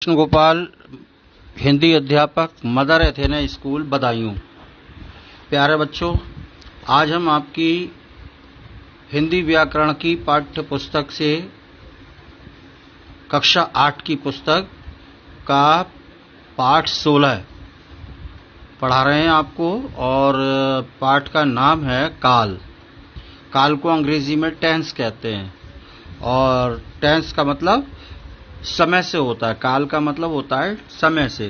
कृष्ण गोपाल, हिंदी अध्यापक, mother Athena school, Badaun. प्यारे बच्चों, आज हम आपकी हिंदी व्याकरण की पाठ्य पुस्तक से कक्षा 8 की पुस्तक का पाठ 16 पढ़ा रहे हैं आपको। और पाठ का नाम है काल। काल को अंग्रेजी में टेंस कहते हैं और टेंस का मतलब समय से होता है। काल का मतलब होता है समय से,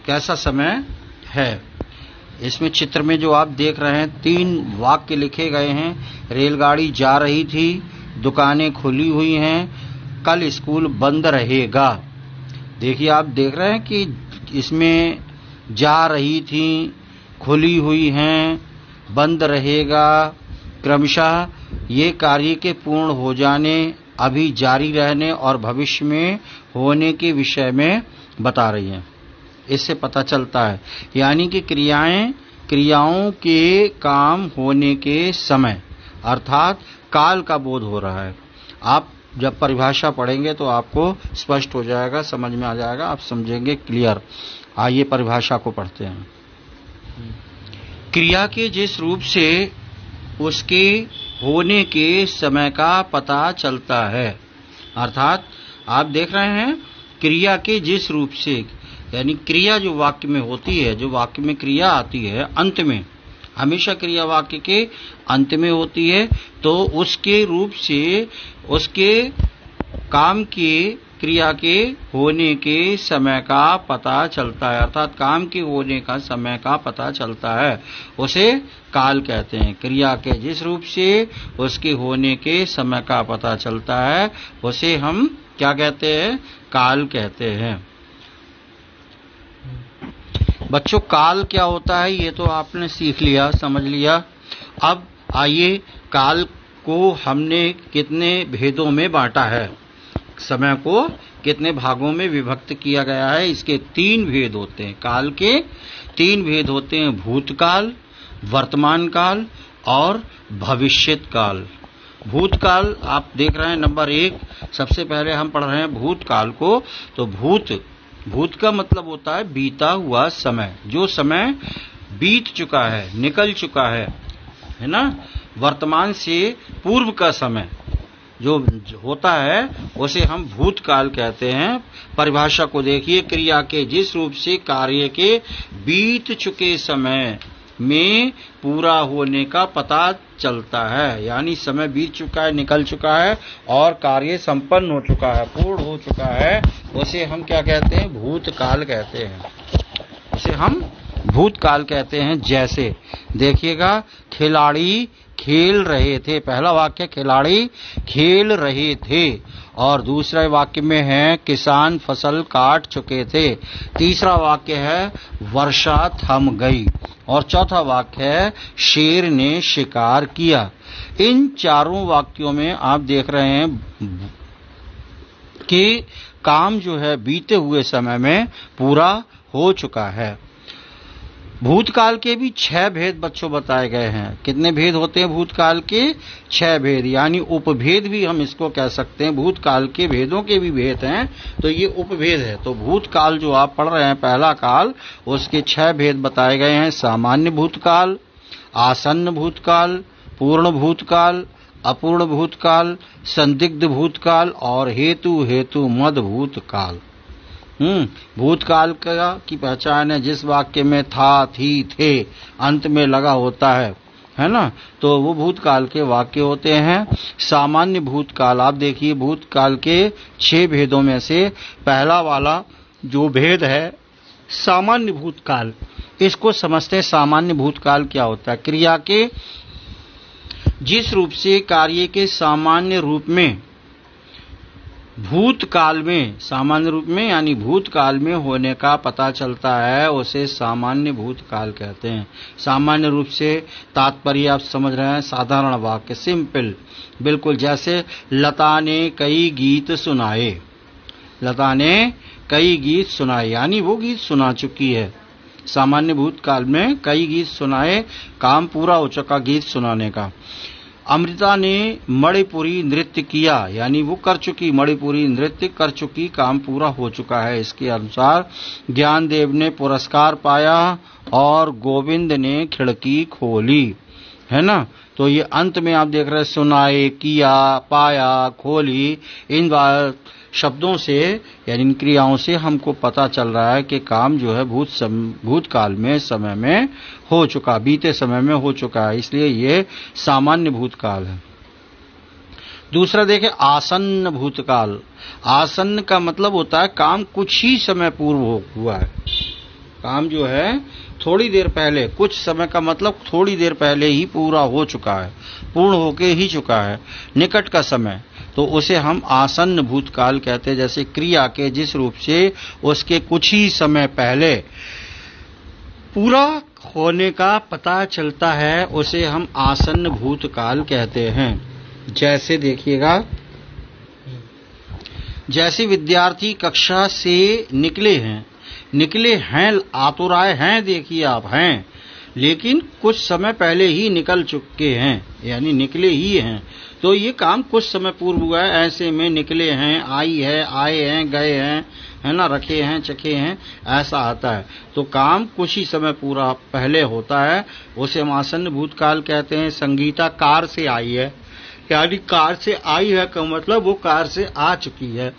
कैसा समय है। इसमें चित्र में जो आप देख रहे हैं 3 वाक्य लिखे गए हैं। रेलगाड़ी जा रही थी, दुकानें खुली हुई हैं, कल स्कूल बंद रहेगा। देखिए, आप देख रहे हैं कि इसमें जा रही थी, खुली हुई हैं, बंद रहेगा, क्रमशः ये कार्य के पूर्ण हो जाने, अभी जारी रहने और भविष्य में होने के विषय में बता रही हैं। इससे पता चलता है यानी कि क्रियाओं के काम होने के समय अर्थात काल का बोध हो रहा है। आप जब परिभाषा पढ़ेंगे तो आपको स्पष्ट हो जाएगा, समझ में आ जाएगा, आप समझेंगे क्लियर। आइए परिभाषा को पढ़ते हैं। क्रिया के जिस रूप से उसके होने के समय का पता चलता है, अर्थात आप देख रहे हैं क्रिया के जिस रूप से, यानी क्रिया जो वाक्य में होती है, जो वाक्य में क्रिया आती है अंत में, हमेशा क्रिया वाक्य के अंत में होती है, तो उसके रूप से उसके काम के क्रिया के होने के समय का पता चलता है, अर्थात काम के होने का समय का पता चलता है, उसे काल कहते हैं। क्रिया के जिस रूप से उसके होने के समय का पता चलता है उसे हम क्या कहते हैं? काल कहते हैं। बच्चों, काल क्या होता है ये तो आपने सीख लिया, समझ लिया। अब आइए, काल को हमने कितने भेदों में बांटा है, समय को कितने भागों में विभक्त किया गया है, इसके 3 भेद होते हैं। काल के 3 भेद होते हैं: भूतकाल, वर्तमान काल और भविष्यत काल। भूतकाल आप देख रहे हैं नंबर 1। सबसे पहले हम पढ़ रहे हैं भूतकाल को। तो भूत का मतलब होता है बीता हुआ समय, जो समय बीत चुका है, निकल चुका है ना। वर्तमान से पूर्व का समय जो होता है उसे हम भूतकाल कहते हैं। परिभाषा को देखिए, क्रिया के जिस रूप से कार्य के बीत चुके समय में पूरा होने का पता चलता है, यानी समय बीत चुका है, निकल चुका है और कार्य संपन्न हो चुका है, पूर्ण हो चुका है, उसे हम क्या कहते हैं? भूतकाल कहते हैं। उसे हम भूतकाल कहते हैं। जैसे देखिएगा, खिलाड़ी खेल रहे थे, पहला वाक्य खिलाड़ी खेल रहे थे, और दूसरे वाक्य में है किसान फसल काट चुके थे, तीसरा वाक्य है वर्षा थम गई, और चौथा वाक्य है शेर ने शिकार किया। इन चारों वाक्यों में आप देख रहे हैं कि काम जो है बीते हुए समय में पूरा हो चुका है। भूतकाल के भी 6 भेद बच्चों बताए गए हैं। कितने भेद होते हैं भूतकाल के? 6 भेद, यानी उपभेद भी हम इसको कह सकते हैं। भूतकाल के भेदों के भी भेद हैं, तो ये उपभेद है। तो भूतकाल जो आप पढ़ रहे हैं, पहला काल, उसके 6 भेद बताए गए हैं: सामान्य भूतकाल, आसन्न भूतकाल, पूर्ण भूतकाल, अपूर्ण भूतकाल, संदिग्ध भूतकाल और हेतु मद भूतकाल। भूतकाल की पहचान है जिस वाक्य में था, थी, थे अंत में लगा होता है ना, तो वो भूतकाल के वाक्य होते हैं। सामान्य भूतकाल, आप देखिए भूतकाल के 6 भेदों में से पहला वाला जो भेद है सामान्य भूतकाल, इसको समझते हैं। सामान्य भूतकाल क्या होता है? क्रिया के जिस रूप से कार्य के सामान्य रूप में भूतकाल में, सामान्य रूप में यानी भूतकाल में होने का पता चलता है, उसे सामान्य भूतकाल कहते हैं। सामान्य रूप से तात्पर्य आप समझ रहे हैं, साधारण वाक्य, सिंपल, बिल्कुल जैसे लता ने कई गीत सुनाए। लता ने कई गीत सुनाए यानी वो गीत सुना चुकी है। सामान्य भूतकाल में कई गीत सुनाए, काम पूरा हो चुका गीत सुनाने का। अमृता ने मणिपुरी नृत्य किया, यानी वो कर चुकी, मणिपुरी नृत्य कर चुकी, काम पूरा हो चुका है। इसके अनुसार ज्ञानदेव ने पुरस्कार पाया और गोविंद ने खिड़की खोली, है ना। तो ये अंत में आप देख रहे हैं, सुनाए, किया, पाया, खोली, इन शब्दों से यानी इन क्रियाओं से हमको पता चल रहा है कि काम जो है भूतकाल में, समय में हो चुका, बीते समय में हो चुका है, इसलिए ये सामान्य भूतकाल है। दूसरा देखें, आसन्न भूतकाल। आसन्न का मतलब होता है काम कुछ ही समय पूर्व हुआ है, काम जो है थोड़ी देर पहले, कुछ समय का मतलब थोड़ी देर पहले ही पूरा हो चुका है, पूर्ण होके ही चुका है, निकट का समय, तो उसे हम आसन्न भूतकाल कहते हैं। जैसे क्रिया के जिस रूप से उसके कुछ ही समय पहले पूरा होने का पता चलता है, उसे हम आसन्न भूतकाल कहते हैं। जैसे देखिएगा, जैसे विद्यार्थी कक्षा से निकले हैं, आतुराए हैं, देखिए आप हैं, लेकिन कुछ समय पहले ही निकल चुके हैं, यानी निकले ही हैं, तो ये काम कुछ समय पूर्व हुआ है। ऐसे में निकले हैं, आई है, आए हैं, गए हैं, है ना, रखे हैं, चखे हैं, ऐसा आता है। तो काम कुछ ही समय पूरा पहले होता है, उसे हम आसन्न भूतकाल कहते हैं। संगीता कार से आई है, यानी कार से आई है का मतलब वो कार से आ चुकी है।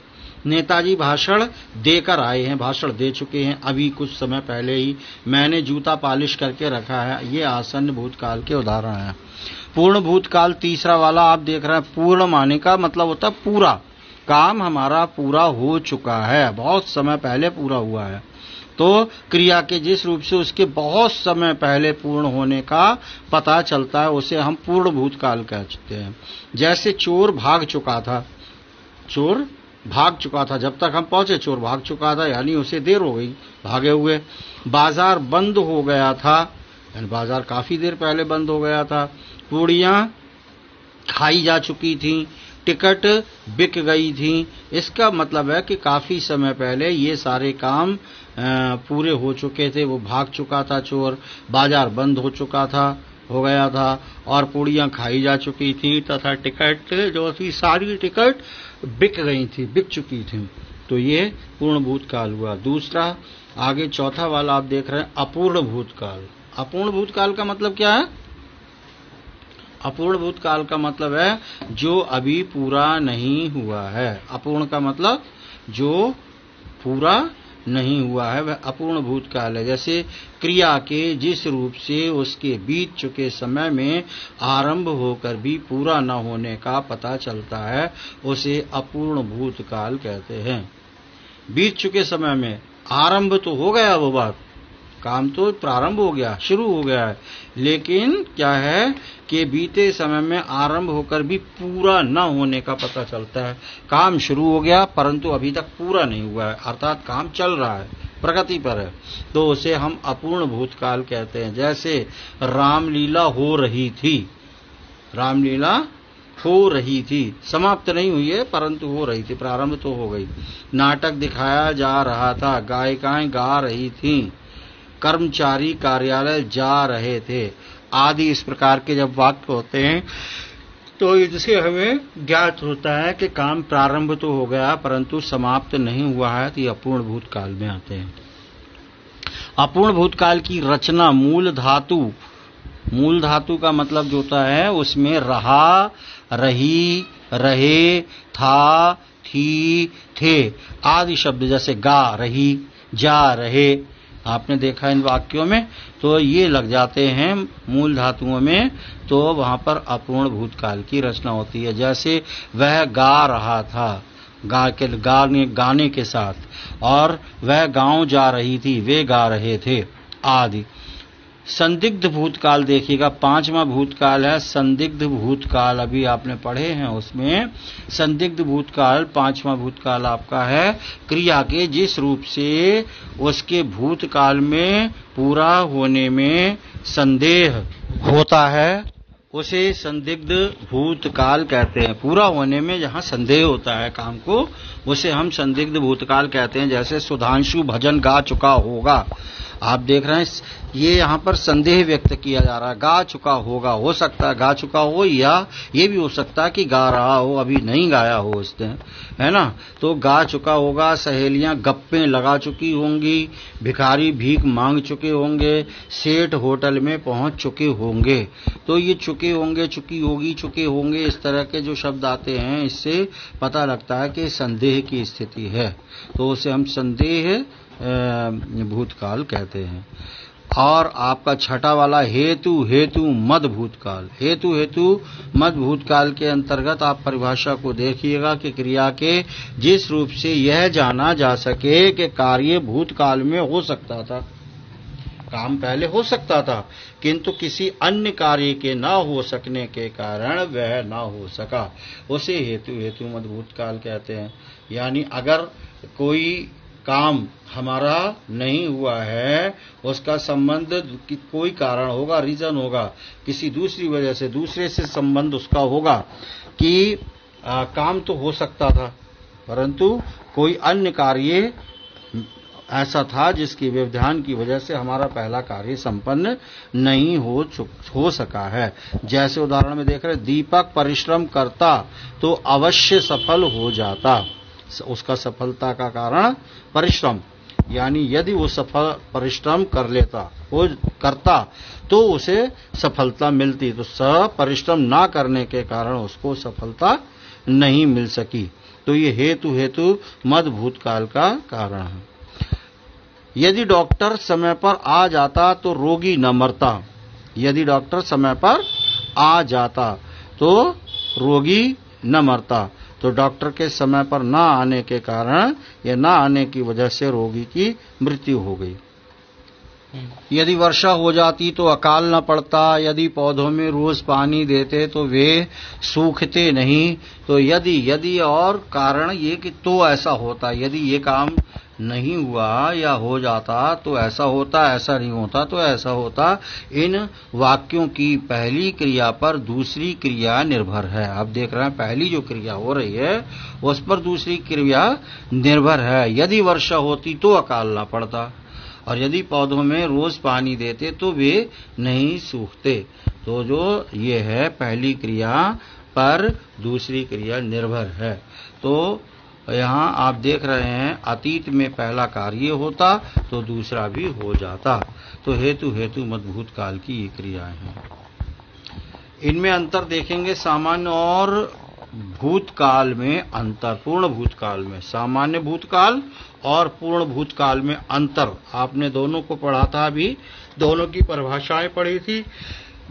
नेताजी भाषण देकर आए हैं, भाषण दे चुके हैं अभी कुछ समय पहले ही। मैंने जूता पॉलिश करके रखा है, ये आसन्न भूतकाल के उदाहरण हैं। पूर्ण भूतकाल तीसरा वाला आप देख रहे हैं, पूर्ण माने का मतलब होता है पूरा, काम हमारा पूरा हो चुका है, बहुत समय पहले पूरा हुआ है। तो क्रिया के जिस रूप से उसके बहुत समय पहले पूर्ण होने का पता चलता है, उसे हम पूर्ण भूतकाल कहते हैं। जैसे चोर भाग चुका था, चोर भाग चुका था, जब तक हम पहुंचे चोर भाग चुका था, यानी उसे देर हो गई भागे हुए। बाजार बंद हो गया था, यानी बाजार काफी देर पहले बंद हो गया था। पूड़ियां खाई जा चुकी थीं, टिकट बिक गई थीं, इसका मतलब है कि काफी समय पहले ये सारे काम पूरे हो चुके थे, वो भाग चुका था चोर, बाजार बंद हो चुका था, हो गया था, और पूड़ियां खाई जा चुकी थी तथा टिकट जो थी सारी टिकट बिक गई थी, बिक चुकी थी। तो ये पूर्ण भूतकाल हुआ। दूसरा आगे चौथा वाला आप देख रहे हैं, अपूर्ण भूतकाल। अपूर्ण भूतकाल का मतलब क्या है? अपूर्ण भूतकाल का मतलब है जो अभी पूरा नहीं हुआ है। अपूर्ण का मतलब जो पूरा नहीं हुआ है, वह अपूर्ण भूतकाल है। जैसे क्रिया के जिस रूप से उसके बीत चुके समय में आरंभ होकर भी पूरा न होने का पता चलता है, उसे अपूर्ण भूतकाल कहते हैं। बीत चुके समय में आरंभ तो हो गया, वो बात, काम तो प्रारंभ हो गया, शुरू हो गया है, लेकिन क्या है कि बीते समय में आरंभ होकर भी पूरा न होने का पता चलता है। काम शुरू हो गया परंतु अभी तक पूरा नहीं हुआ है, अर्थात काम चल रहा है, प्रगति पर है, तो उसे हम अपूर्ण भूतकाल कहते हैं। जैसे रामलीला हो रही थी, रामलीला हो रही थी, समाप्त नहीं हुई है परंतु हो रही थी, प्रारंभ तो हो गई। नाटक दिखाया जा रहा था, गायिकाएं गा रही थीं, कर्मचारी कार्यालय जा रहे थे, आदि इस प्रकार के जब वाक्य होते हैं तो इससे हमें ज्ञात होता है कि काम प्रारंभ तो हो गया परंतु समाप्त नहीं हुआ है, तो ये अपूर्ण भूतकाल में आते हैं। अपूर्ण भूतकाल की रचना मूल धातु, मूल धातु का मतलब जो होता है उसमें रहा, रही, रहे, था, थी, थे आदि शब्द, जैसे गा रही, जा रहे, आपने देखा इन वाक्यों में, तो ये लग जाते हैं मूल धातुओं में, तो वहां पर अपूर्ण भूतकाल की रचना होती है। जैसे वह गा रहा था, गाने के साथ, और वह गांव जा रही थी, वे गा रहे थे आदि। संदिग्ध भूतकाल देखिएगा, पांचवा भूतकाल है संदिग्ध भूतकाल, अभी आपने पढ़े हैं उसमें। संदिग्ध भूतकाल पांचवा भूतकाल आपका है क्रिया के जिस रूप से उसके भूतकाल में पूरा होने में संदेह होता है, उसे संदिग्ध भूतकाल कहते हैं। पूरा होने में जहां संदेह होता है काम को, उसे हम संदिग्ध भूतकाल कहते हैं। जैसे सुधांशु भजन गा चुका होगा, आप देख रहे हैं ये यहाँ पर संदेह व्यक्त किया जा रहा है। गा चुका होगा, हो सकता है गा चुका हो, या ये भी हो सकता है कि गा रहा हो, अभी नहीं गाया हो उसने, है ना। तो गा चुका होगा, सहेलियां गप्पे लगा चुकी होंगी, भिखारी भीख मांग चुके होंगे, सेठ होटल में पहुंच चुके होंगे। तो ये चुके होंगे, चुकी होगी, चुके होंगे, इस तरह के जो शब्द आते हैं, इससे पता लगता है कि संदेह की स्थिति है। तो उसे हम संदेह भूतकाल कहते हैं। और आपका छठा वाला हेतु हेतु मद भूतकाल। हेतु हेतु मद भूतकाल के अंतर्गत आप परिभाषा को देखिएगा कि क्रिया के जिस रूप से यह जाना जा सके कि कार्य भूतकाल में हो सकता था, काम पहले हो सकता था, किंतु किसी अन्य कार्य के न हो सकने के कारण वह न हो सका, उसे हेतु हेतु मद भूतकाल कहते हैं। यानी अगर कोई काम हमारा नहीं हुआ है, उसका संबंध कोई कारण होगा, रीजन होगा, किसी दूसरी वजह से, दूसरे से संबंध उसका होगा कि काम तो हो सकता था, परंतु कोई अन्य कार्य ऐसा था जिसकी व्यवधान की वजह से हमारा पहला कार्य संपन्न नहीं हो सका है। जैसे उदाहरण में देख रहे, दीपक परिश्रम करता तो अवश्य सफल हो जाता। उसका सफलता का कारण परिश्रम, यानी यदि वो सफल परिश्रम कर लेता, वो करता, तो उसे सफलता मिलती। तो परिश्रम ना करने के कारण उसको सफलता नहीं मिल सकी। तो ये हेतु हेतु मद भूतकाल का कारण है। यदि डॉक्टर समय पर आ जाता तो रोगी न मरता। यदि डॉक्टर समय पर आ जाता तो रोगी न मरता। तो डॉक्टर के समय पर न आने के कारण या न आने की वजह से रोगी की मृत्यु हो गई। यदि वर्षा हो जाती तो अकाल न पड़ता। यदि पौधों में रोज पानी देते तो वे सूखते नहीं। तो यदि और कारण ये कि तो ऐसा होता, यदि ये काम नहीं हुआ या हो जाता तो ऐसा होता, ऐसा नहीं होता तो ऐसा होता। इन वाक्यों की पहली क्रिया पर दूसरी क्रिया निर्भर है। आप देख रहे हैं पहली जो क्रिया हो रही है उस पर दूसरी क्रिया निर्भर है। यदि वर्षा होती तो अकाल न पड़ता, और यदि पौधों में रोज पानी देते तो वे नहीं सूखते। तो जो ये है पहली क्रिया पर दूसरी क्रिया निर्भर है। तो यहाँ आप देख रहे हैं अतीत में पहला कार्य होता तो दूसरा भी हो जाता। तो हेतु हेतु मद भूतकाल की ये क्रियाएं हैं। इनमें अंतर देखेंगे सामान्य और भूतकाल में अंतर। पूर्ण भूतकाल में, सामान्य भूतकाल और पूर्ण भूतकाल में अंतर। आपने दोनों को पढ़ा था, अभी दोनों की परिभाषाएं पढ़ी थी,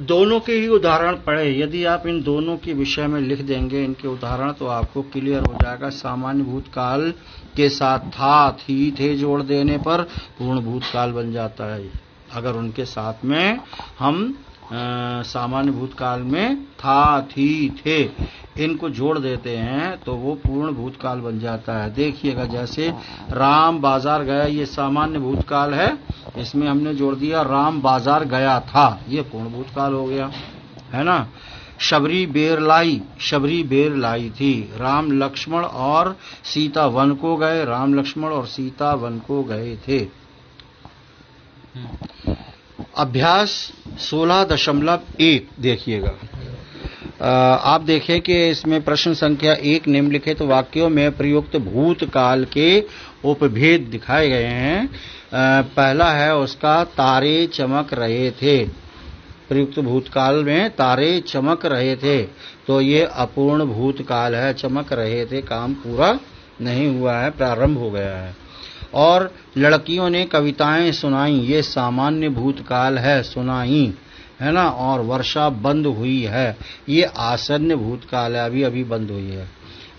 दोनों के ही उदाहरण पढ़े। यदि आप इन दोनों के विषय में लिख देंगे इनके उदाहरण तो आपको क्लियर हो जाएगा। सामान्य भूतकाल के साथ था, थी, थे जोड़ देने पर पूर्ण भूतकाल बन जाता है। अगर उनके साथ में हम सामान्य भूतकाल में था, थी, थे इनको जोड़ देते हैं तो वो पूर्ण भूतकाल बन जाता है। देखिएगा जैसे राम बाजार गया, ये सामान्य भूतकाल है, इसमें हमने जोड़ दिया राम बाजार गया था, ये पूर्ण भूतकाल हो गया, है ना। शबरी बेर लाई, शबरी बेर लाई थी। राम लक्ष्मण और सीता वन को गए, राम लक्ष्मण और सीता वन को गए थे। अभ्यास 16.1 देखिएगा। आप देखें कि इसमें प्रश्न संख्या 1 निम्नलिखित वाक्यों में प्रयुक्त भूतकाल के उपभेद दिखाए गए हैं। पहला है उसका तारे चमक रहे थे। प्रयुक्त भूतकाल में तारे चमक रहे थे, तो ये अपूर्ण भूतकाल है। चमक रहे थे, काम पूरा नहीं हुआ है, प्रारंभ हो गया है। और लड़कियों ने कविताएं सुनाई, ये सामान्य भूतकाल है, सुनाई, है ना। और वर्षा बंद हुई है, ये आसन्न भूतकाल है, अभी अभी बंद हुई है।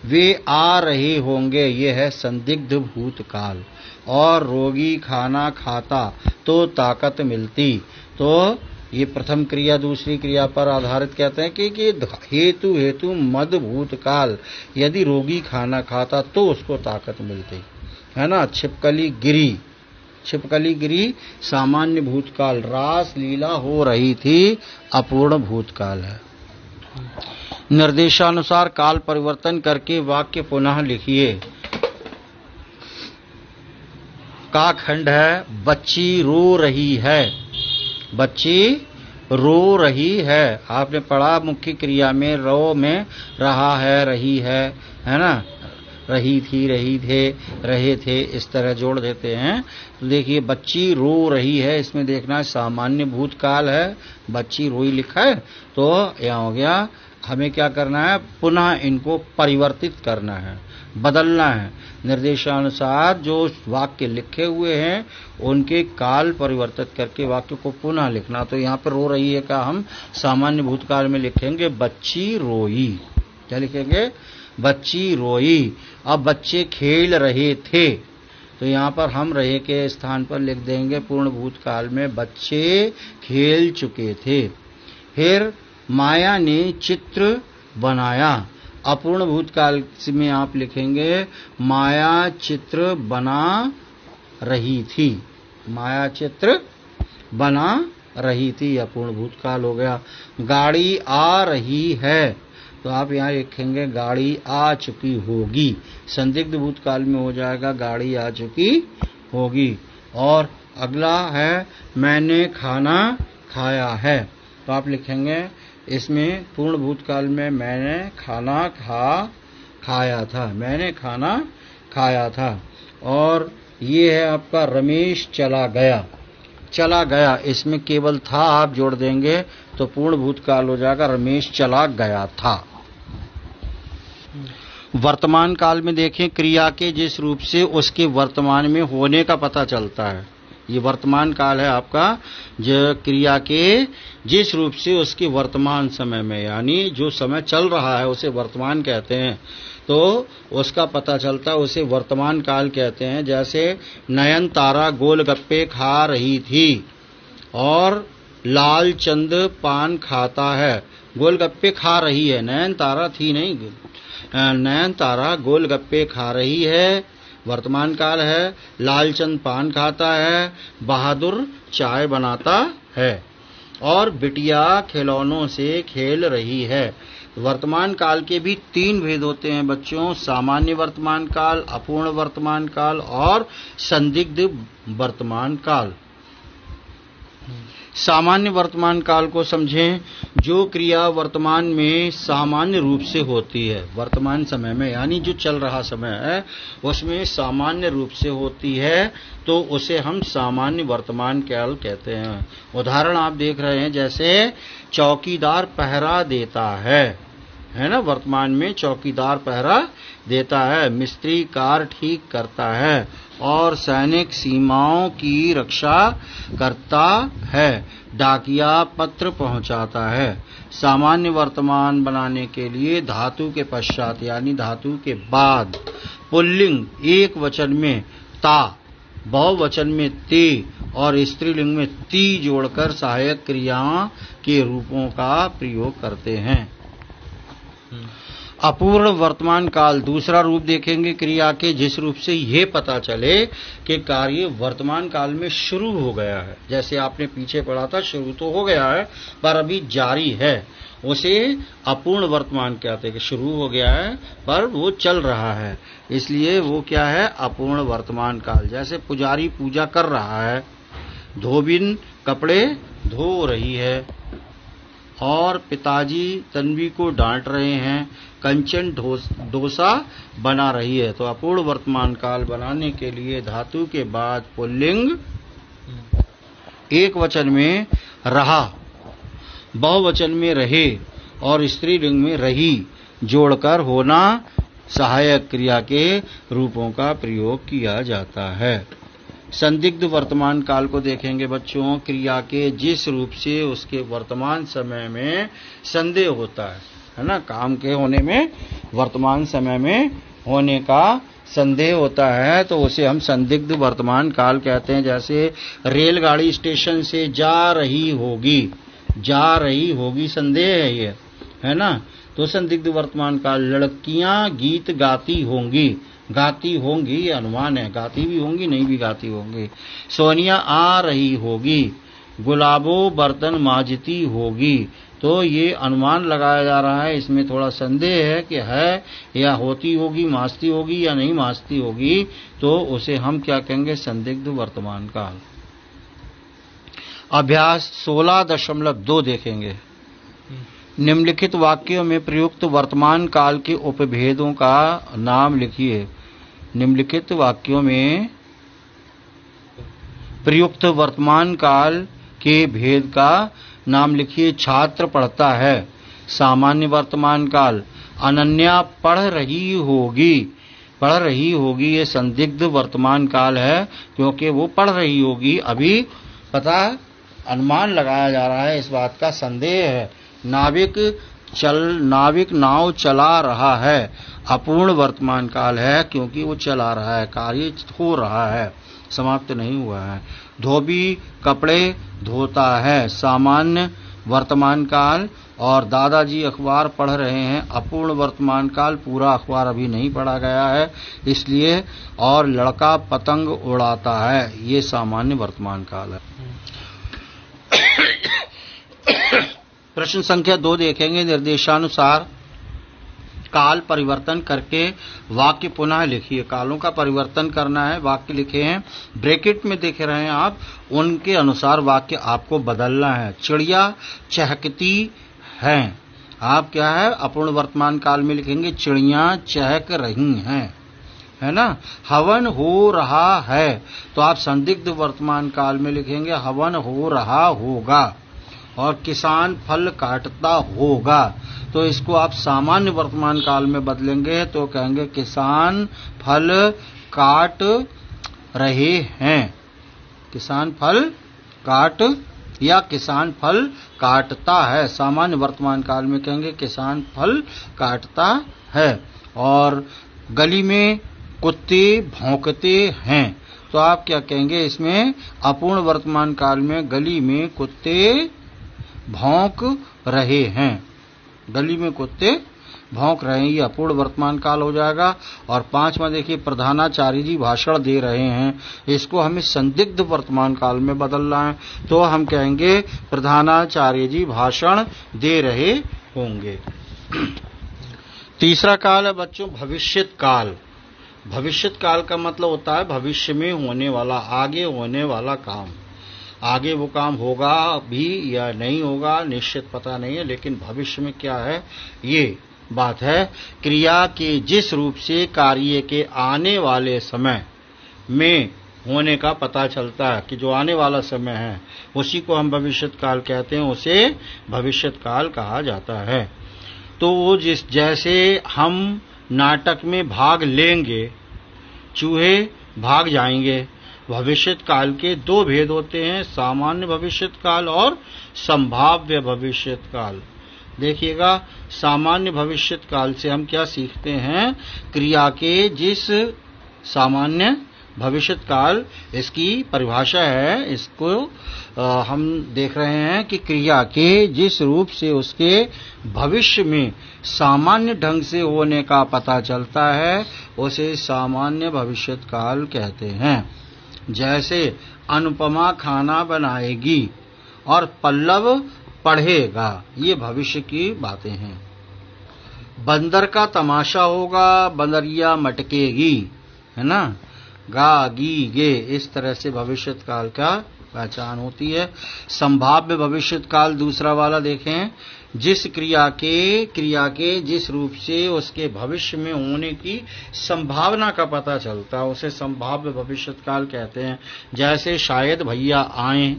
वे आ रहे होंगे, ये है संदिग्ध भूतकाल। और रोगी खाना खाता तो ताकत मिलती, तो ये प्रथम क्रिया दूसरी क्रिया पर आधारित कहते हैं कि हेतु हेतु मद भूतकाल। यदि रोगी खाना खाता तो उसको ताकत मिलती, है ना। छिपकली गिरी, छिपकली गिरी सामान्य भूतकाल। रास लीला हो रही थी, अपूर्ण भूतकाल है। निर्देशानुसार काल परिवर्तन करके वाक्य पुनः लिखिए। का खंड है बच्ची रो रही है। बच्ची रो रही है। आपने पढ़ा मुख्य क्रिया में रो में रहा है, रही है ना, रही थी, रही थे, रहे थे, इस तरह जोड़ देते हैं। तो देखिए बच्ची रो रही है, इसमें देखना सामान्य भूतकाल है, बच्ची रोई लिखा है, तो यह हो गया। हमें क्या करना है, पुनः इनको परिवर्तित करना है, बदलना है। निर्देशानुसार जो वाक्य लिखे हुए हैं उनके काल परिवर्तित करके वाक्य को पुनः लिखना। तो यहाँ पर रो रही है का हम सामान्य भूतकाल में लिखेंगे बच्ची रोई। क्या लिखेंगे, बच्ची रोई। अब बच्चे खेल रहे थे, तो यहाँ पर हम रहे के स्थान पर लिख देंगे पूर्ण भूतकाल में बच्चे खेल चुके थे। फिर माया ने चित्र बनाया। अपूर्ण भूतकाल में आप लिखेंगे माया चित्र बना रही थी। माया चित्र बना रही थी, अपूर्ण भूतकाल हो गया। गाड़ी आ रही है, तो आप यहाँ लिखेंगे गाड़ी आ चुकी होगी। संदिग्ध भूतकाल में हो जाएगा गाड़ी आ चुकी होगी। और अगला है मैंने खाना खाया है, तो आप लिखेंगे इसमें पूर्ण भूतकाल में मैंने खाना खाया था, मैंने खाना खाया था। और ये है आपका रमेश चला गया। चला गया इसमें केवल था आप जोड़ देंगे तो पूर्ण भूतकाल हो जाएगा रमेश चला गया था। वर्तमान काल में देखें क्रिया के जिस रूप से उसके वर्तमान में होने का पता चलता है। ये वर्तमान काल है आपका, जो क्रिया के जिस रूप से उसके वर्तमान समय में, यानी जो समय चल रहा है उसे वर्तमान कहते हैं, तो उसका पता चलता है, उसे वर्तमान काल कहते हैं। जैसे नयन तारा गोलगप्पे खा रही थी और लालचंद पान खाता है। गोलगप्पे खा रही है, नयन तारा थी नहीं, नयन तारा गोलगप्पे खा रही है, वर्तमान काल है। लालचंद पान खाता है, बहादुर चाय बनाता है और बिटिया खिलौनों से खेल रही है। वर्तमान काल के भी 3 भेद होते हैं बच्चों, सामान्य वर्तमान काल, अपूर्ण वर्तमान काल और संदिग्ध वर्तमान काल। सामान्य वर्तमान काल को समझें, जो क्रिया वर्तमान में सामान्य रूप से होती है, वर्तमान समय में यानी जो चल रहा समय है उसमें सामान्य रूप से होती है, तो उसे हम सामान्य वर्तमान काल कहते हैं। उदाहरण आप देख रहे हैं, जैसे चौकीदार पहरा देता है ना, वर्तमान में चौकीदार पहरा देता है। मिस्त्री कार ठीक करता है और सैनिक सीमाओं की रक्षा करता है। डाकिया पत्र पहुंचाता है। सामान्य वर्तमान बनाने के लिए धातु के पश्चात यानी धातु के बाद पुल्लिंग एक वचन में ता, बहुवचन में ते और स्त्रीलिंग में ती जोड़कर सहायक क्रियाओं के रूपों का प्रयोग करते हैं। अपूर्ण वर्तमान काल दूसरा रूप देखेंगे क्रिया के, जिस रूप से ये पता चले कि कार्य वर्तमान काल में शुरू हो गया है। जैसे आपने पीछे पढ़ा था, शुरू तो हो गया है पर अभी जारी है, उसे अपूर्ण वर्तमान कहते हैं कि शुरू हो गया है पर वो चल रहा है, इसलिए वो क्या है, अपूर्ण वर्तमान काल। जैसे पुजारी पूजा कर रहा है, धोबिन कपड़े धो रही है और पिताजी तन्वी को डांट रहे हैं, कंचन डोसा बना रही है। तो अपूर्ण वर्तमान काल बनाने के लिए धातु के बाद पुल्लिंग एक वचन में रहा, बहुवचन में रहे और स्त्रीलिंग में रही जोड़कर होना सहायक क्रिया के रूपों का प्रयोग किया जाता है। संदिग्ध वर्तमान काल को देखेंगे बच्चों, क्रिया के जिस रूप से उसके वर्तमान समय में संदेह होता है ना, काम के होने में वर्तमान समय में होने का संदेह होता है, तो उसे हम संदिग्ध वर्तमान काल कहते हैं। जैसे रेलगाड़ी स्टेशन से जा रही होगी संदेह है ये, है ना, तो संदिग्ध वर्तमान काल। लड़कियां गीत गाती होंगी ये अनुमान है, गाती भी होंगी नहीं भी गाती होंगी। सोनिया आ रही होगी, गुलाबो बर्तन मांजती होगी। तो ये अनुमान लगाया जा रहा है, इसमें थोड़ा संदेह है कि है या होती होगी, मांजती होगी या नहीं मांजती होगी, तो उसे हम क्या कहेंगे, संदिग्ध वर्तमान काल। अभ्यास 16.2 देखेंगे। निम्नलिखित वाक्यों में प्रयुक्त वर्तमान काल के उपभेदों का नाम लिखिए। निम्नलिखित वाक्यों में प्रयुक्त वर्तमान काल के भेद का नाम लिखिए। छात्र पढ़ता है। सामान्य वर्तमान काल। अनन्या पढ़ रही होगी। पढ़ रही होगी ये संदिग्ध वर्तमान काल है, क्योंकि वो पढ़ रही होगी। अभी पता अनुमान लगाया जा रहा है, इस बात का संदेह है। नाविक नाव चला रहा है। अपूर्ण वर्तमान काल है, क्योंकि वो चला रहा है, कार्य हो रहा है, समाप्त नहीं हुआ है। धोबी कपड़े धोता है। सामान्य वर्तमान काल। और दादाजी अखबार पढ़ रहे हैं। अपूर्ण वर्तमान काल, पूरा अखबार अभी नहीं पढ़ा गया है इसलिए। और लड़का पतंग उड़ाता है, ये सामान्य वर्तमान काल है। प्रश्न संख्या 2 देखेंगे। निर्देशानुसार काल परिवर्तन करके वाक्य पुनः लिखिए। कालों का परिवर्तन करना है, वाक्य लिखे हैं, ब्रैकेट में देख रहे हैं आप, उनके अनुसार वाक्य आपको बदलना है। चिड़िया चहकती हैं, आप क्या है अपूर्ण वर्तमान काल में लिखेंगे चिड़िया चहक रही हैं, है ना। हवन हो रहा है, तो आप संदिग्ध वर्तमान काल में लिखेंगे हवन हो रहा होगा। और किसान फल काटता होगा, तो इसको आप सामान्य वर्तमान काल में बदलेंगे तो कहेंगे किसान फल काट रहे हैं। किसान फल काट या किसान फल काटता है, सामान्य वर्तमान काल में कहेंगे किसान फल काटता है। और गली में कुत्ते भौंकते हैं, तो आप क्या कहेंगे इसमें अपूर्ण वर्तमान काल में गली में कुत्ते भौंक रहे हैं। गली में कुत्ते भौंक रहे हैं, ये अपूर्ण वर्तमान काल हो जाएगा। और 5वां देखिए, प्रधानाचार्य जी भाषण दे रहे हैं, इसको हमें संदिग्ध वर्तमान काल में बदलना है, तो हम कहेंगे प्रधानाचार्य जी भाषण दे रहे होंगे। तीसरा काल है बच्चों भविष्यत काल। भविष्यत काल का मतलब होता है भविष्य में होने वाला, आगे होने वाला काम। आगे वो काम होगा भी या नहीं होगा निश्चित पता नहीं है, लेकिन भविष्य में क्या है ये बात है। क्रिया के जिस रूप से कार्य के आने वाले समय में होने का पता चलता है कि जो आने वाला समय है उसी को हम भविष्यत काल कहते हैं, उसे भविष्यत काल कहा जाता है। तो वो जैसे हम नाटक में भाग लेंगे, चूहे भाग जाएंगे। भविष्यत काल के 2 भेद होते हैं, सामान्य भविष्यत काल और संभाव्य भविष्यत काल। देखिएगा, सामान्य भविष्यत काल से हम क्या सीखते हैं, क्रिया के जिस सामान्य भविष्यत काल इसकी परिभाषा है, इसको हम देख रहे हैं कि क्रिया के जिस रूप से उसके भविष्य में सामान्य ढंग से होने का पता चलता है उसे सामान्य भविष्यत काल कहते हैं। जैसे अनुपमा खाना बनाएगी और पल्लव पढ़ेगा, ये भविष्य की बातें हैं। बंदर का तमाशा होगा, बंदरिया मटकेगी, है ना। गा गी गे, इस तरह से भविष्यत काल का पहचान होती है। संभाव्य भविष्यत काल दूसरा वाला देखें, जिस क्रिया के जिस रूप से उसके भविष्य में होने की संभावना का पता चलता है उसे संभाव्य भविष्यत काल कहते हैं। जैसे शायद भैया आए,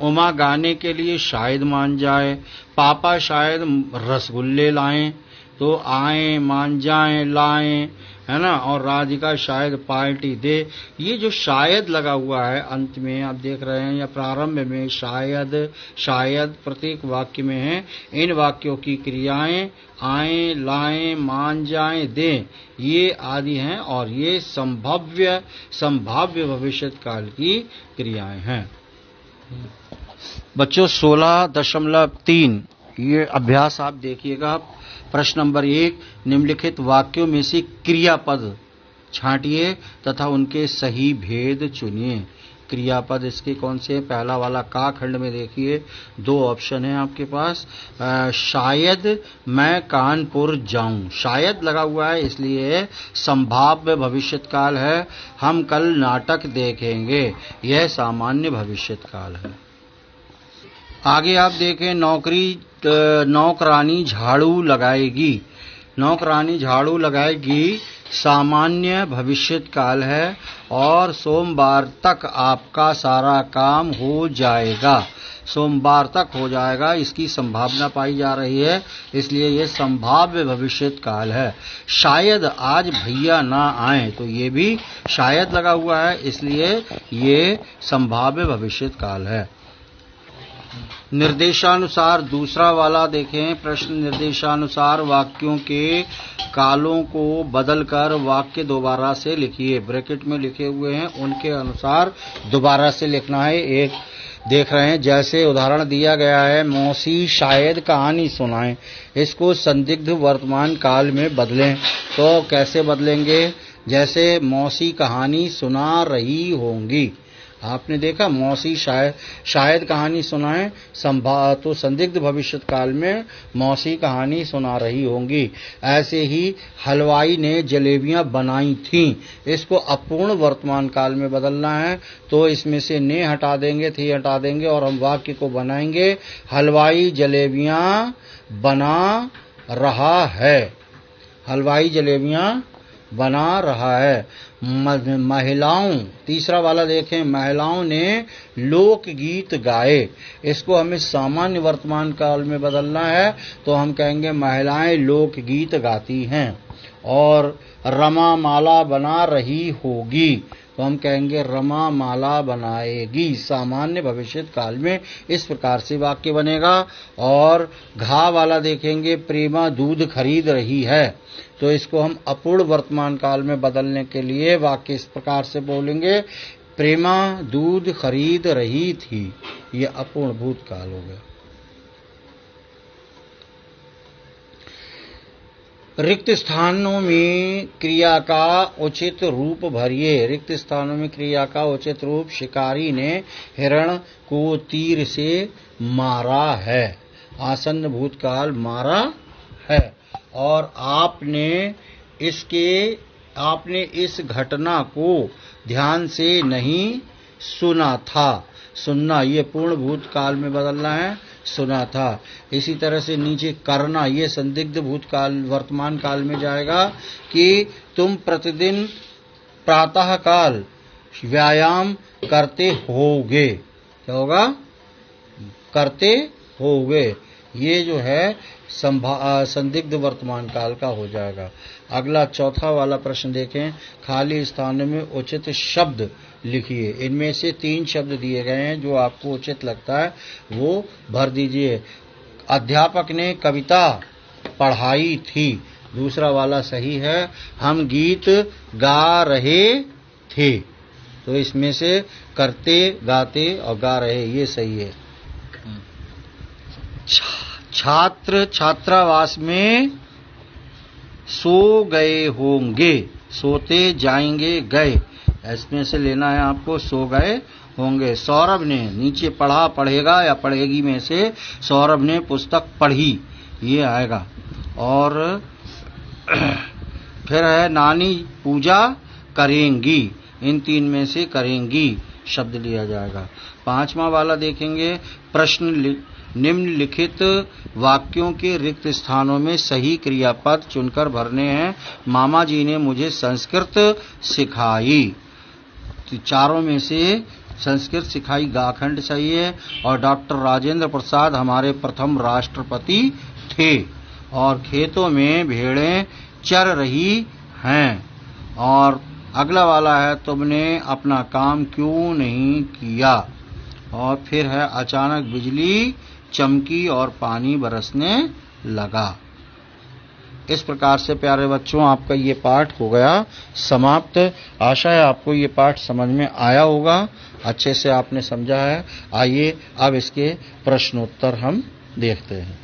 उमा गाने के लिए शायद मान जाए, पापा शायद रसगुल्ले लाएं, तो आए मान जाएं लाएं, है ना। और राधिका शायद पार्टी दे। ये जो शायद लगा हुआ है अंत में आप देख रहे हैं या प्रारंभ में शायद प्रत्येक वाक्य में है। इन वाक्यों की क्रियाएं आए लाएं मान जाएं दें ये आदि हैं और ये संभाव्य भविष्यत काल की क्रियाएं हैं। बच्चों 16.3 ये अभ्यास आप देखिएगा। प्रश्न नंबर 1, निम्नलिखित वाक्यों में से क्रियापद छांटिए तथा उनके सही भेद चुनिए। क्रियापद इसके कौन से हैं? पहला वाला का खंड में देखिए 2 ऑप्शन है आपके पास। शायद मैं कानपुर जाऊं, शायद लगा हुआ है इसलिए संभाव्य भविष्यकाल है। हम कल नाटक देखेंगे, यह सामान्य भविष्यकाल है। आगे आप देखें नौकरानी झाड़ू लगाएगी, नौकरानी झाड़ू लगाएगी सामान्य भविष्यकाल है और सोमवार तक आपका सारा काम हो जाएगा, सोमवार तक हो जाएगा इसकी संभावना पाई जा रही है, इसलिए ये संभाव्य भविष्यकाल है। शायद आज भैया ना आए तो ये भी शायद लगा हुआ है, इसलिए ये संभाव्य भविष्यकाल है। निर्देशानुसार दूसरा वाला देखें प्रश्न, निर्देशानुसार वाक्यों के कालों को बदलकर वाक्य दोबारा से लिखिए। ब्रैकेट में लिखे हुए हैं उनके अनुसार दोबारा से लिखना है। एक देख रहे हैं जैसे उदाहरण दिया गया है, मौसी शायद कहानी सुनाएं, इसको संदिग्ध वर्तमान काल में बदलें। तो कैसे बदलेंगे? जैसे मौसी कहानी सुना रही होंगी, आपने देखा मौसी शायद कहानी सुनाएं, तो संदिग्ध भविष्य काल में मौसी कहानी सुना रही होंगी। ऐसे ही हलवाई ने जलेबियां बनाई थीं, इसको अपूर्ण वर्तमान काल में बदलना है। तो इसमें से ने हटा देंगे, थी हटा देंगे और हम वाक्य को बनाएंगे, हलवाई जलेबियां बना रहा है, हलवाई जलेबियां बना रहा है। महिलाओं, तीसरा वाला देखें, महिलाओं ने लोकगीत गाए, इसको हमें सामान्य वर्तमान काल में बदलना है। तो हम कहेंगे महिलाएं लोकगीत गाती हैं। और रमा माला बना रही होगी, तो हम कहेंगे रमा माला बनाएगी, सामान्य भविष्य काल में इस प्रकार से वाक्य बनेगा। और घा वाला देखेंगे, प्रेमा दूध खरीद रही है, तो इसको हम अपूर्ण वर्तमान काल में बदलने के लिए वाक्य इस प्रकार से बोलेंगे, प्रेमा दूध खरीद रही थी, ये अपूर्ण भूतकाल हो गया। रिक्त स्थानों में क्रिया का उचित रूप भरिए। रिक्त स्थानों में क्रिया का उचित रूप, शिकारी ने हिरण को तीर से मारा है, आसन्न भूतकाल मारा है। और आपने इस घटना को ध्यान से नहीं सुना था, सुनना ये पूर्ण भूतकाल में बदलना है, सुना था। इसी तरह से नीचे करना, ये संदिग्ध भूतकाल वर्तमान काल में जाएगा कि तुम प्रतिदिन प्रातः काल व्यायाम करते होगे, क्या होगा? करते होगे, ये जो है संदिग्ध वर्तमान काल का हो जाएगा। अगला चौथा वाला प्रश्न देखें, खाली स्थानों में उचित शब्द लिखिए। इनमें से 3 शब्द दिए गए हैं, जो आपको उचित लगता है वो भर दीजिए। अध्यापक ने कविता पढ़ाई थी, दूसरा वाला सही है। हम गीत गा रहे थे, तो इसमें से करते, गाते और गा रहे ये सही है। छात्र छात्रावास में सो गए होंगे, सोते जाएंगे गए, इसमें से लेना है आपको सो गए होंगे। सौरभ ने नीचे पढ़ा, पढ़ेगा या पढ़ेगी में से सौरभ ने पुस्तक पढ़ी, ये आएगा। और फिर है नानी पूजा करेंगी, इन 3 में से करेंगी शब्द लिया जाएगा। 5वां वाला देखेंगे, प्रश्न निम्नलिखित वाक्यों के रिक्त स्थानों में सही क्रियापद चुनकर भरने हैं। मामा जी ने मुझे संस्कृत सिखाई, तो 4 में से संस्कृत सिखाई गाखंड सही है। और डॉक्टर राजेंद्र प्रसाद हमारे प्रथम राष्ट्रपति थे। और खेतों में भेड़ें चर रही हैं। और अगला वाला है, तुमने अपना काम क्यों नहीं किया। और फिर है, अचानक बिजली चमकी और पानी बरसने लगा। इस प्रकार से प्यारे बच्चों आपका ये पाठ हो गया समाप्त। आशा है आपको ये पाठ समझ में आया होगा, अच्छे से आपने समझा है। आइए अब इसके प्रश्नोत्तर हम देखते हैं।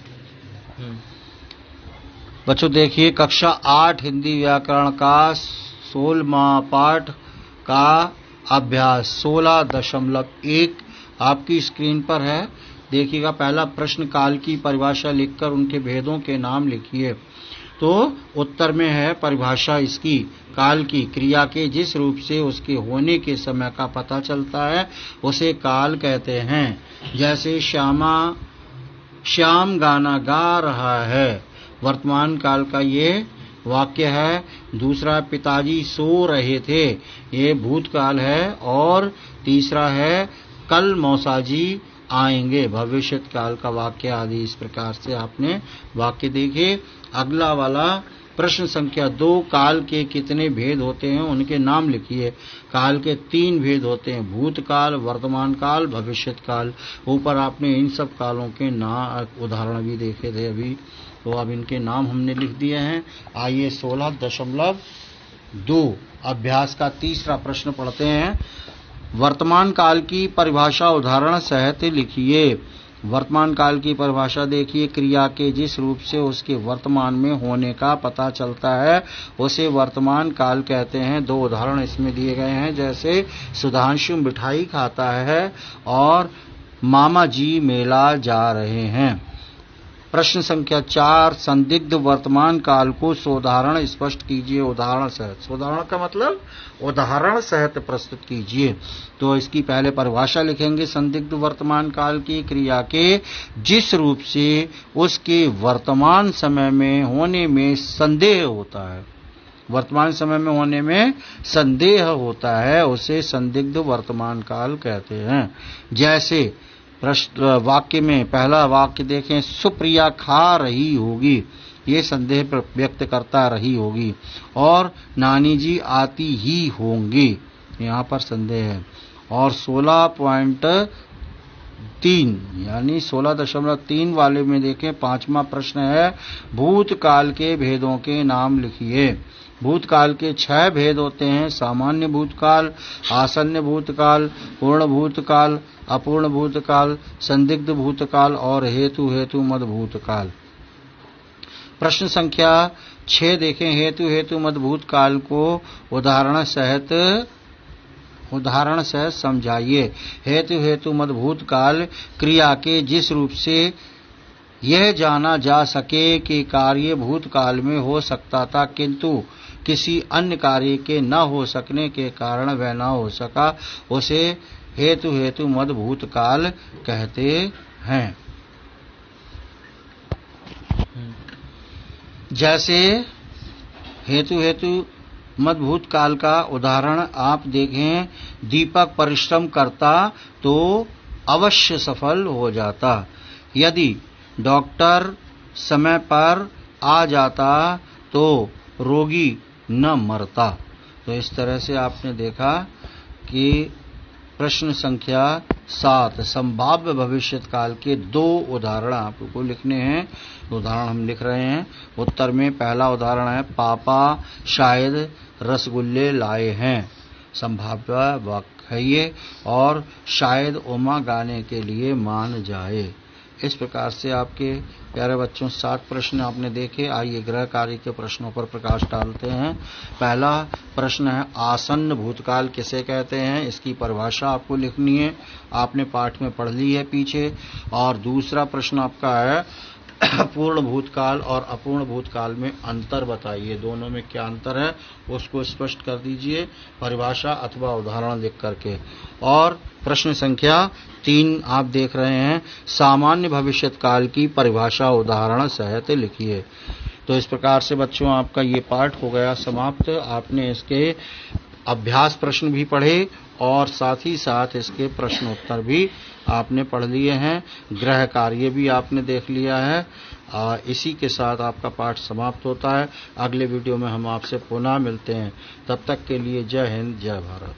बच्चों देखिए, कक्षा 8 हिंदी व्याकरण का 16वां पाठ का अभ्यास 16.1 आपकी स्क्रीन पर है। देखिएगा, पहला प्रश्न, काल की परिभाषा लिखकर उनके भेदों के नाम लिखिए। तो उत्तर में है परिभाषा इसकी, काल की क्रिया के जिस रूप से उसके होने के समय का पता चलता है उसे काल कहते हैं। जैसे श्याम गाना गा रहा है, वर्तमान काल का ये वाक्य है। दूसरा, पिताजी सो रहे थे, ये भूतकाल है। और तीसरा है, कल मौसाजी आएंगे, भविष्य काल का वाक्य आदि। इस प्रकार से आपने वाक्य देखे। अगला वाला प्रश्न संख्या 2, काल के कितने भेद होते हैं उनके नाम लिखिए। काल के 3 भेद होते हैं, भूतकाल, वर्तमान काल, भविष्य काल। ऊपर आपने इन सब कालों के उदाहरण भी देखे थे अभी, तो अब इनके नाम हमने लिख दिए हैं। आइए 16.2 अभ्यास का तीसरा प्रश्न पढ़ते हैं। वर्तमान काल की परिभाषा उदाहरण सहित लिखिए। वर्तमान काल की परिभाषा देखिए, क्रिया के जिस रूप से उसके वर्तमान में होने का पता चलता है उसे वर्तमान काल कहते हैं। 2 उदाहरण इसमें दिए गए हैं, जैसे सुधांशु मिठाई खाता है और मामा जी मेला जा रहे हैं। प्रश्न संख्या 4, संदिग्ध वर्तमान काल को सोदाहरण स्पष्ट कीजिए उदाहरण सहित। सोदाहरण का मतलब उदाहरण सहित प्रस्तुत कीजिए। तो इसकी पहले परिभाषा लिखेंगे। संदिग्ध वर्तमान काल की क्रिया के जिस रूप से उसके वर्तमान समय में होने में संदेह होता है, वर्तमान समय में होने में संदेह होता है, उसे संदिग्ध वर्तमान काल कहते हैं। जैसे वाक्य में पहला वाक्य देखें, सुप्रिया खा रही होगी, ये संदेह व्यक्त करता रही होगी। और नानी जी आती ही होंगी, यहाँ पर संदेह है। और 16.3 यानी 16.3 वाले में देखें, 5वां प्रश्न है, भूतकाल के भेदों के नाम लिखिए। भूतकाल के 6 भेद होते हैं, सामान्य भूतकाल, आसन्न भूतकाल, पूर्ण भूतकाल, अपूर्ण भूतकाल, संदिग्ध भूतकाल और हेतु मद भूतकाल। प्रश्न संख्या 6 देखें, हेतु मद भूतकाल को उदाहरण सहित समझाइए। हेतु मद भूतकाल क्रिया के जिस रूप से यह जाना जा सके कि कार्य भूतकाल में हो सकता था किंतु किसी अन्य कार्य के न हो सकने के कारण वह न हो सका, उसे हेतु मद भूतकाल कहते हैं। जैसे हेतु मद भूतकाल का उदाहरण आप देखें, दीपक परिश्रम करता तो अवश्य सफल हो जाता, यदि डॉक्टर समय पर आ जाता तो रोगी न मरता। तो इस तरह से आपने देखा कि प्रश्न संख्या 7, संभाव्य भविष्यत काल के 2 उदाहरण आपको लिखने हैं। उदाहरण हम लिख रहे हैं। उत्तर में पहला उदाहरण है, पापा शायद रसगुल्ले लाए हैं, संभाव्य वाक्य है ये। और शायद उमा गाने के लिए मान जाए। इस प्रकार से आपके प्यारे बच्चों 7 प्रश्न आपने देखे। आइए गृह कार्य के प्रश्नों पर प्रकाश डालते हैं। पहला प्रश्न है, आसन्न भूतकाल किसे कहते हैं, इसकी परिभाषा आपको लिखनी है, आपने पाठ में पढ़ ली है पीछे। और दूसरा प्रश्न आपका है, पूर्ण भूतकाल और अपूर्ण भूतकाल में अंतर बताइए, दोनों में क्या अंतर है उसको स्पष्ट कर दीजिए परिभाषा अथवा उदाहरण लिख करके। और प्रश्न संख्या 3 आप देख रहे हैं, सामान्य भविष्यत काल की परिभाषा उदाहरण सहित लिखिए। तो इस प्रकार से बच्चों आपका ये पाठ हो गया समाप्त। आपने इसके अभ्यास प्रश्न भी पढ़े और साथ ही साथ इसके प्रश्न उत्तर भी आपने पढ़ लिए हैं, गृह कार्य भी आपने देख लिया है। इसी के साथ आपका पाठ समाप्त होता है। अगले वीडियो में हम आपसे पुनः मिलते हैं, तब तक के लिए जय हिंद, जय भारत।